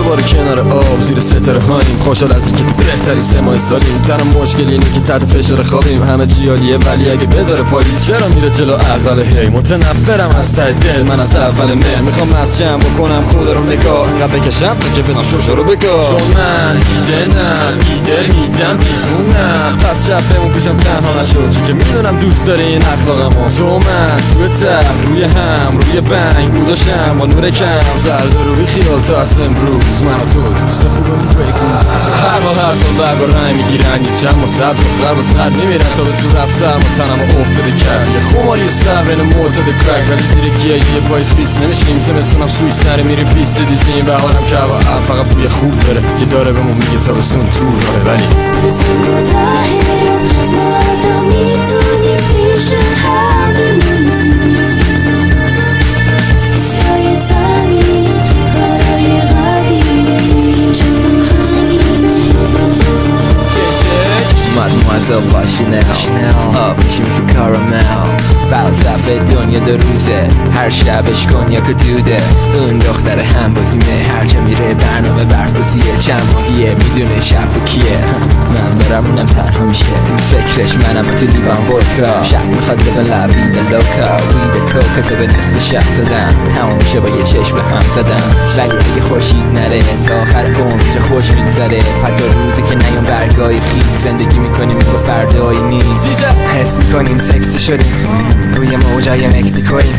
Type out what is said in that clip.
دوباره کنار آب زیر ستاره هاییم، خوشحال از اینکه تو بهترین 3 ماه سالیم. تنها مشکل اینه که تحت فشار خوابیم، همه چی عالیه ولی اگه بذاره پایی چرا میره جلو عقل. هی متنفرم از ته دل، من از اول مهر میخوام مسجم بکنم خدا رو نگاه، اینقدر بکشم تا که بدم شوشو رو بگاه. چون من ایده میدم دیوونم، پس شب بمون پیشم تنها نشد چون که میدونم دوست داری این اخلاقمو. تو من توی تخت روی هم روی بنگ رو داشتم با نور کم، فردا رو بی خیال تا اصلا امروز من و تو دوست خوبمون بکنم. هر ماه هر سال برگ و رنگ میگیرن، یه چند ما سبز و خرب و سرد میمیرن تا به صورت سرم و تنم و افتاده کرد. یه خماری سر بین معتاد کرک ولی زیر گیه یه پای سپیس نمیشیم. زمستونم سویس نره میریم پیست دیزی این بهارم که هوا فقط بوی خوب داره که داره بهمون میگه تابستون تور داره. ولی ما تا میتونیم پیش هم بمونیم، دوستای صمیمی کارای قدیمی چون همینه. Mademoiselle Chanel میشیم تو کارامل، فلسفه دنیا 2 روزه، هر شبش کنیاک و دوده. اون دختر هم بازیمه، هر جا میره برنامه برف بازیه. چند ماهیه میدونه شب کیه، من برم اونم تنها میشه. فکرش منم تو لیوان ورکا، شب میخواد لبن لبید لوکا. وید کوکا که به نصف شب زدن، تمام میشه با یه چشم هم زدن. ولی اگه خورشید نره تا آخر عمر چه خوش میگذره. حتی روزی که نیام برگای خیز زندگی میکنیم با فردایی نیست. حس میکنیم سکسی شدیم روی موجای مکزیکویی.